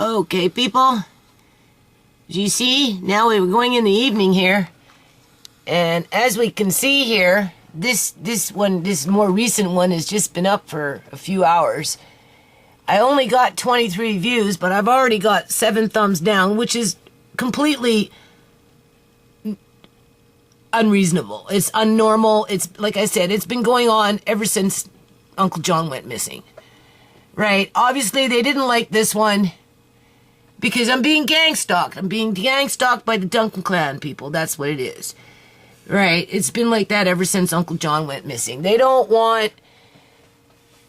Okay, people. As you see, now we're going in the evening here. And as we can see here, this more recent one has just been up for a few hours. I only got 23 views, but I've already got 7 thumbs down, which is completely unreasonable. It's unnormal. It's, like I said, it's been going on ever since Uncle John went missing. Right? Obviously, they didn't like this one because I'm being gang stalked. I'm being gang stalked by the Duncan clan people. That's what it is. Right? It's been like that ever since Uncle John went missing. They don't want,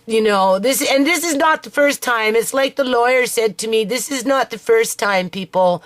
you know, this, and this is not the first time. It's like the lawyer said to me, this is not the first time, people,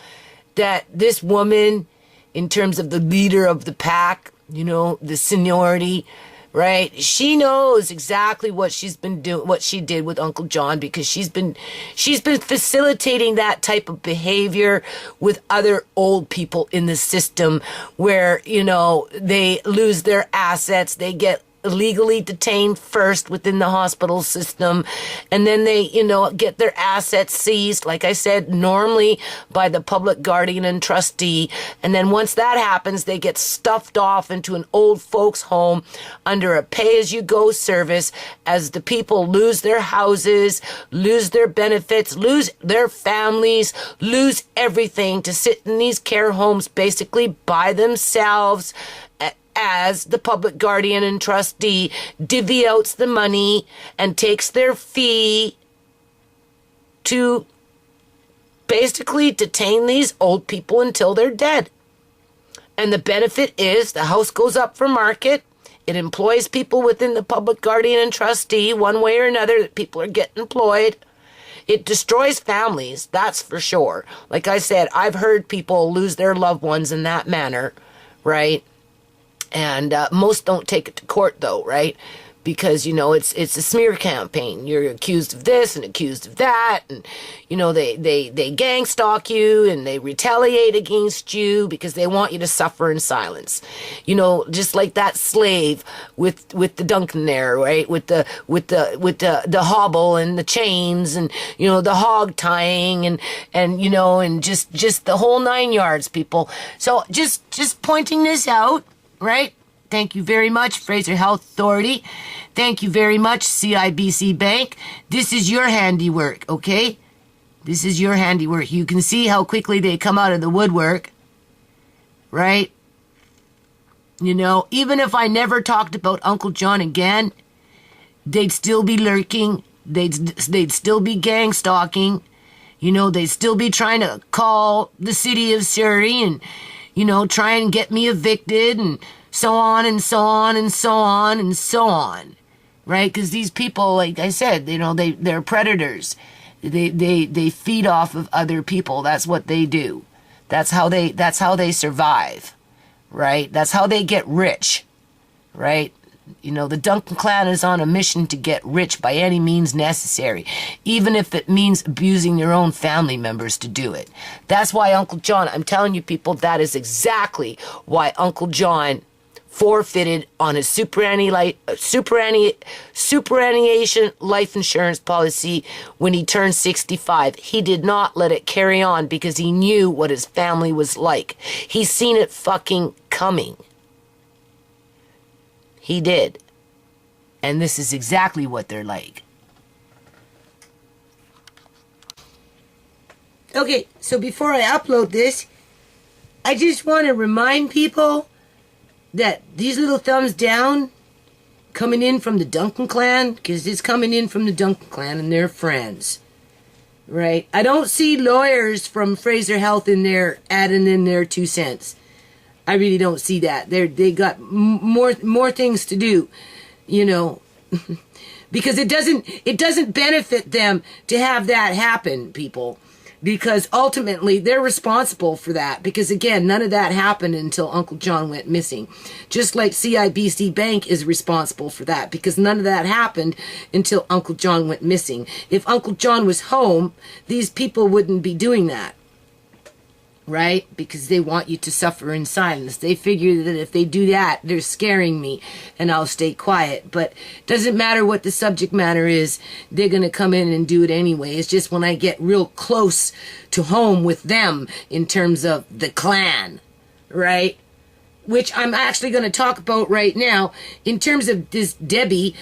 that this woman, in terms of the leader of the pack, you know, the seniority, right? She knows exactly what she's been doing, what she did with Uncle John, because she's been facilitating that type of behavior with other old people in the system where, you know, they lose their assets, they get illegally detained first within the hospital system, and then they, you know, get their assets seized, like I said, normally by the public guardian and trustee, and then once that happens, they get stuffed off into an old folks home under a pay-as-you-go service as the people lose their houses, lose their benefits, lose their families, lose everything to sit in these care homes basically by themselves, as the public guardian and trustee divvy outs the money and takes their fee to basically detain these old people until they're dead. And the benefit is the house goes up for market. It employs people within the public guardian and trustee one way or another, that people are getting employed. It destroys families, that's for sure. Like I said, I've heard people lose their loved ones in that manner, right? And most don't take it to court, though, right? Because, you know, it's a smear campaign. You're accused of this and accused of that. And, you know, they gang stalk you and they retaliate against you because they want you to suffer in silence. You know, just like that slave with the Duncan there, right? With the hobble and the chains and, you know, the hog tying and you know, and just the whole 9 yards, people. So just pointing this out. Right? Thank you very much, Fraser Health Authority. Thank you very much, CIBC Bank. This is your handiwork, okay? This is your handiwork. You can see how quickly they come out of the woodwork, right? You know, even if I never talked about Uncle John again, they'd still be lurking. They'd still be gang stalking. You know, they'd still be trying to call the city of Surrey and, you know, try and get me evicted and so on and so on and so on and so on, right? Because these people, like I said, you know, they're predators. They feed off of other people. That's what they do. That's how they survive, right? That's how they get rich, right? You know, the Duncan clan is on a mission to get rich by any means necessary, even if it means abusing their own family members to do it. That's why Uncle John, I'm telling you people, that is exactly why Uncle John forfeited on his superannuation life insurance policy when he turned 65. He did not let it carry on because he knew what his family was like. He's seen it fucking coming. He did. And this is exactly what they're like. Okay, so before I upload this, I just want to remind people that these little thumbs down coming in from the Duncan clan, because it's coming in from the Duncan clan and their friends. Right? I don't see lawyers from Fraser Health in there adding in their 2 cents. I really don't see that. They got more things to do, you know, because it doesn't benefit them to have that happen, people, because ultimately they're responsible for that. Because again, none of that happened until Uncle John went missing. Just like CIBC Bank is responsible for that, because none of that happened until Uncle John went missing. If Uncle John was home, these people wouldn't be doing that. right? Because they want you to suffer in silence. They figure that if they do that, they're scaring me and I'll stay quiet. But it doesn't matter what the subject matter is, they're going to come in and do it anyway. It's just when I get real close to home with them in terms of the clan, right? Which I'm actually going to talk about right now in terms of this Debbie.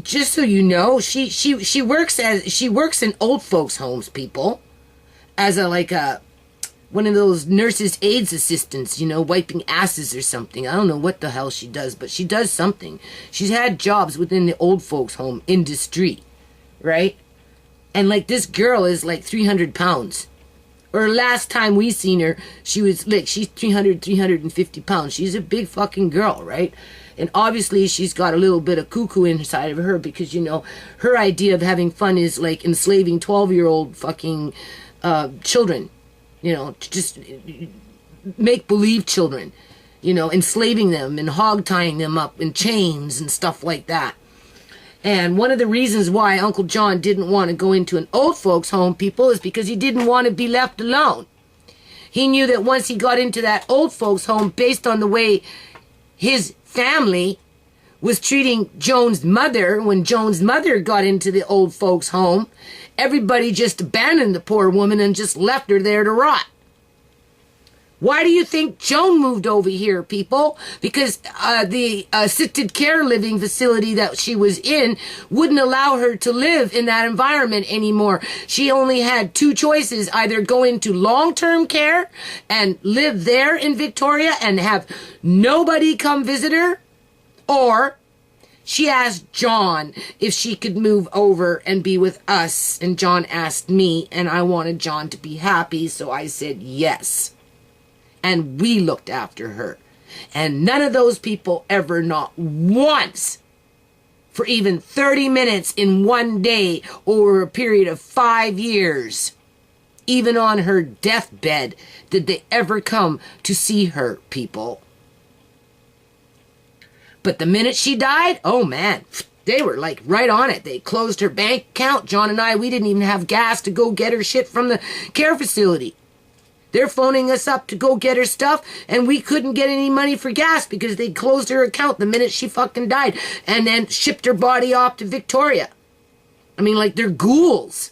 Just so you know, she works in old folks' homes, people, as a one of those nurses' aides assistants, wiping asses or something. I don't know what the hell she does, but she does something. She's had jobs within the old folks' home industry, right? And this girl is 300 pounds. Or last time we seen her, she's 350 pounds. She's a big fucking girl, right? And obviously she's got a little bit of cuckoo inside of her because, her idea of having fun is enslaving 12-year-old fucking children. Just make-believe children, enslaving them and hog-tying them up in chains and stuff like that. And one of the reasons why Uncle John didn't want to go into an old folks' home, people, is because he didn't want to be left alone. He knew that once he got into that old folks' home, based on the way his family was treating Joan's mother, when Joan's mother got into the old folks' home, everybody just abandoned the poor woman and just left her there to rot. Why do you think Joan moved over here, people? Because the assisted care living facility that she was in wouldn't allow her to live in that environment anymore. She only had two choices: either go into long-term care and live there in Victoria and have nobody come visit her, or she asked John if she could move over and be with us. And John asked me, and I wanted John to be happy, so I said yes. And we looked after her. And none of those people ever, not once, for even 30 minutes in one day over a period of 5 years, even on her deathbed, did they ever come to see her, people. But the minute she died, oh man, they were right on it. They closed her bank account. John and I, we didn't even have gas to go get her shit from the care facility. They're phoning us up to go get her stuff, and we couldn't get any money for gas because they closed her account the minute she fucking died and then shipped her body off to Victoria. I mean, they're ghouls.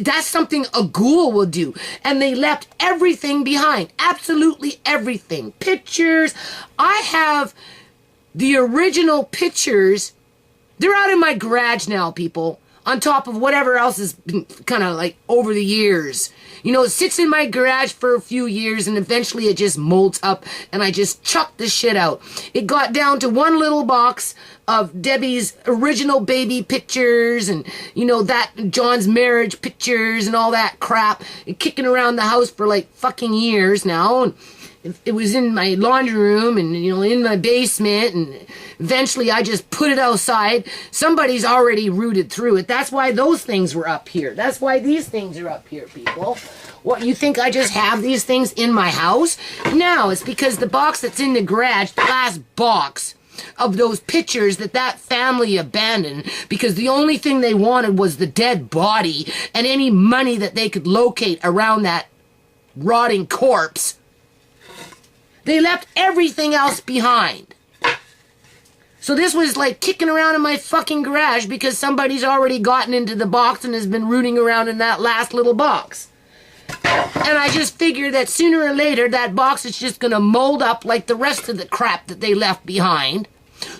That's something a ghoul will do. And they left everything behind. Absolutely everything. Pictures. I have the original pictures. They're out in my garage now, people. On top of whatever else has been kind of over the years. It sits in my garage for a few years and eventually it just molds up and I just chuck the shit out. It got down to one little box of Debbie's original baby pictures and, that John's marriage pictures and all that crap. Kicking around the house for fucking years now. And it was in my laundry room and, in my basement, and eventually I just put it outside. Somebody's already rooted through it. That's why those things were up here. That's why these things are up here, people. What, you think I just have these things in my house? No, it's because the box that's in the garage, the last box of those pictures that family abandoned because the only thing they wanted was the dead body and any money that they could locate around that rotting corpse. They left everything else behind. So this was kicking around in my fucking garage because somebody's already gotten into the box and has been rooting around in that last little box. And I just figured that sooner or later that box is just going to mold up like the rest of the crap that they left behind.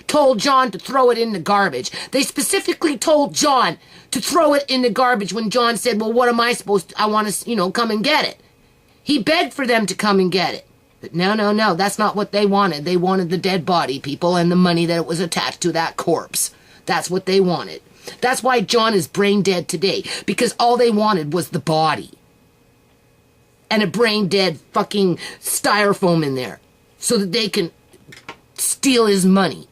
Told John to throw it in the garbage. They specifically told John to throw it in the garbage when John said, well, what am I supposed to, I want to, come and get it. He begged for them to come and get it. But no, that's not what they wanted. They wanted the dead body, people, and the money that was attached to that corpse. That's what they wanted. That's why John is brain dead today, because all they wanted was the body. And a brain dead fucking styrofoam in there so that they can steal his money.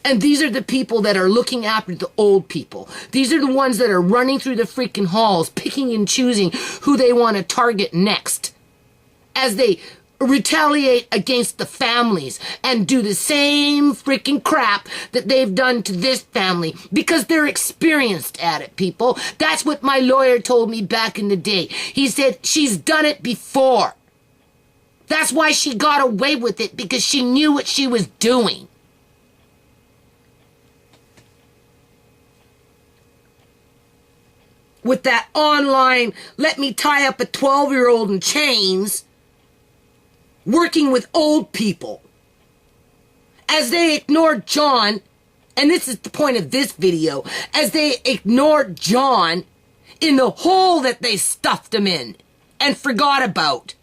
And these are the people that are looking after the old people. These are the ones that are running through the freaking halls, picking and choosing who they want to target next. As they retaliate against the families and do the same freaking crap that they've done to this family because they're experienced at it, people. That's what my lawyer told me back in the day. He said, she's done it before. That's why she got away with it, because she knew what she was doing. With that online, let me tie up a 12-year-old in chains, working with old people. As they ignored John, and this is the point of this video, as they ignored John in the hole that they stuffed him in and forgot about.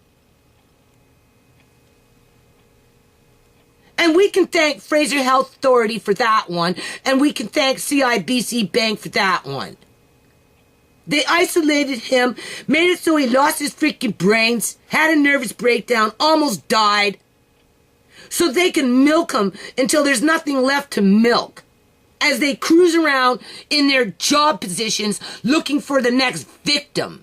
And we can thank Fraser Health Authority for that one, and we can thank CIBC Bank for that one. They isolated him, made it so he lost his freaking brains, had a nervous breakdown, almost died, so they can milk him until there's nothing left to milk, as they cruise around in their job positions looking for the next victim.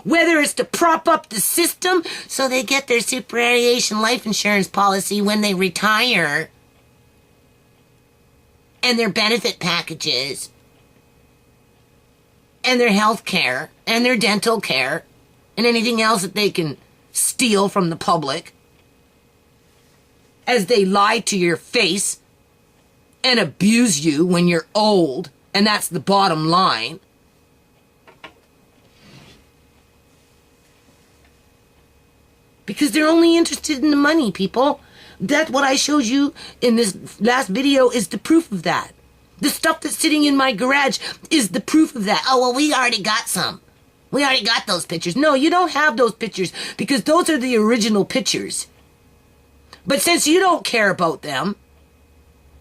Whether it's to prop up the system so they get their superannuation life insurance policy when they retire, and their benefit packages, and their health care, and their dental care, and anything else that they can steal from the public, as they lie to your face and abuse you when you're old, and that's the bottom line. Because they're only interested in the money, people. That's what I showed you in this last video is the proof of that. The stuff that's sitting in my garage is the proof of that. Oh, well, we already got some. We already got those pictures. No, you don't have those pictures because those are the original pictures. But since you don't care about them,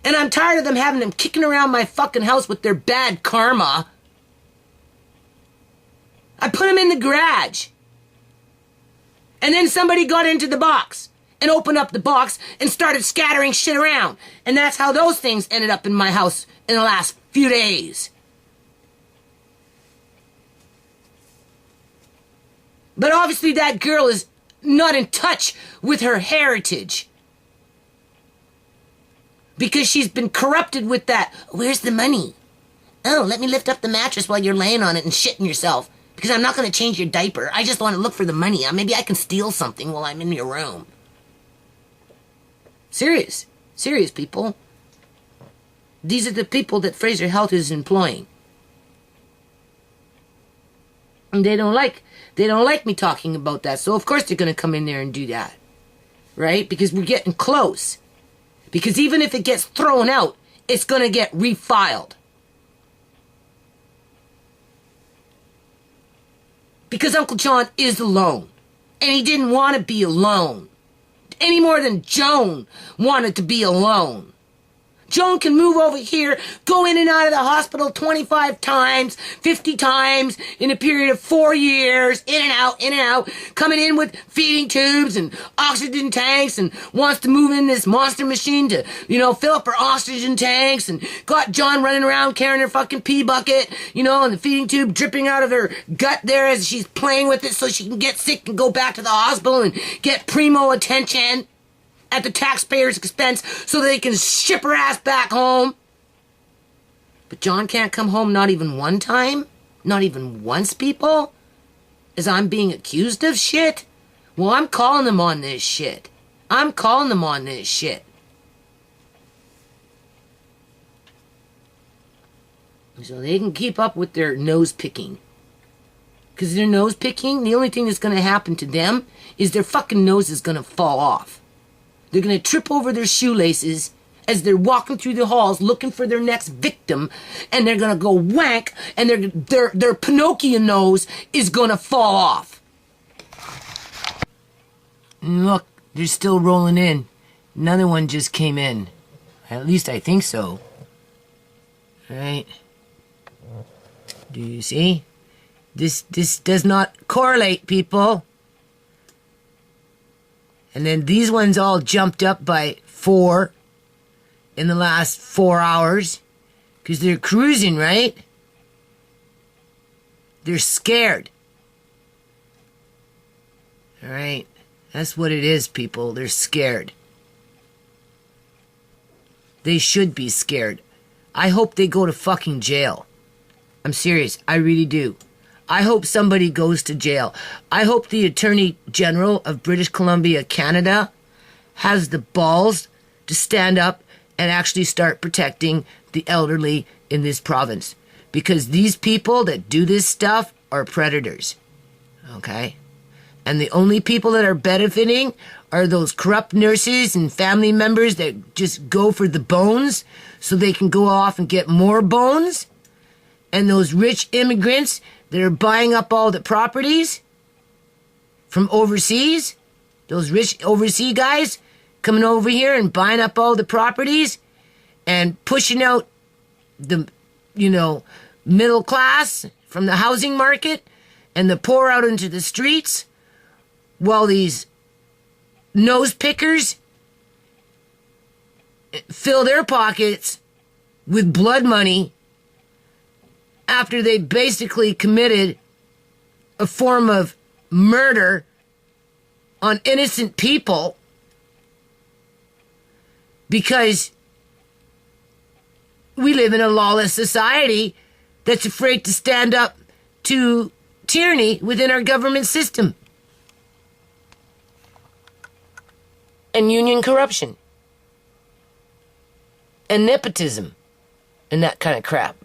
and I'm tired of them having them kicking around my fucking house with their bad karma, I put them in the garage. And then somebody got into the box and opened up the box and started scattering shit around. And that's how those things ended up in my house in the last few days. But obviously that girl is not in touch with her heritage. Because she's been corrupted with that, where's the money? Oh, let me lift up the mattress while you're laying on it and shitting yourself. Because I'm not going to change your diaper. I just want to look for the money. Maybe I can steal something while I'm in your room. Serious. Serious, people. These are the people that Fraser Health is employing. And they don't like me talking about that. So of course they're going to come in there and do that. Right? Because we're getting close. Because even if it gets thrown out, it's going to get refiled. Because Uncle John is alone. And he didn't want to be alone. Any more than Joan wanted to be alone. Joan can move over here, go in and out of the hospital 25 times, 50 times in a period of 4 years, in and out, coming in with feeding tubes and oxygen tanks and wants to move in this monster machine to, fill up her oxygen tanks and got John running around carrying her fucking pee bucket, and the feeding tube dripping out of her gut there as she's playing with it so she can get sick and go back to the hospital and get primo attention at the taxpayer's expense so they can ship her ass back home. But John can't come home not even one time? Not even once, people? As I'm being accused of shit? Well, I'm calling them on this shit. I'm calling them on this shit. So they can keep up with their nose picking. Because their nose picking, the only thing that's going to happen to them is their fucking nose is going to fall off. They're going to trip over their shoelaces as they're walking through the halls looking for their next victim, and they're going to go wank, and their Pinocchio nose is going to fall off. Look, they're still rolling in. Another one just came in. At least I think so. Right? Do you see? This does not correlate, people. And then these ones all jumped up by 4 in the last 4 hours. Because they're cruising, right? They're scared. Alright? That's what it is, people. They're scared. They should be scared. I hope they go to fucking jail. I'm serious. I really do. I hope somebody goes to jail. I hope the Attorney General of British Columbia, Canada, has the balls to stand up and actually start protecting the elderly in this province. Because these people that do this stuff are predators. Okay? And the only people that are benefiting are those corrupt nurses and family members that just go for the bones so they can go off and get more bones. And those rich immigrants that are buying up all the properties from overseas, those rich overseas guys coming over here and buying up all the properties and pushing out the, middle class from the housing market and the poor out into the streets, while these nose pickers fill their pockets with blood money after they basically committed a form of murder on innocent people because we live in a lawless society that's afraid to stand up to tyranny within our government system. And union corruption. And nepotism. And that kind of crap.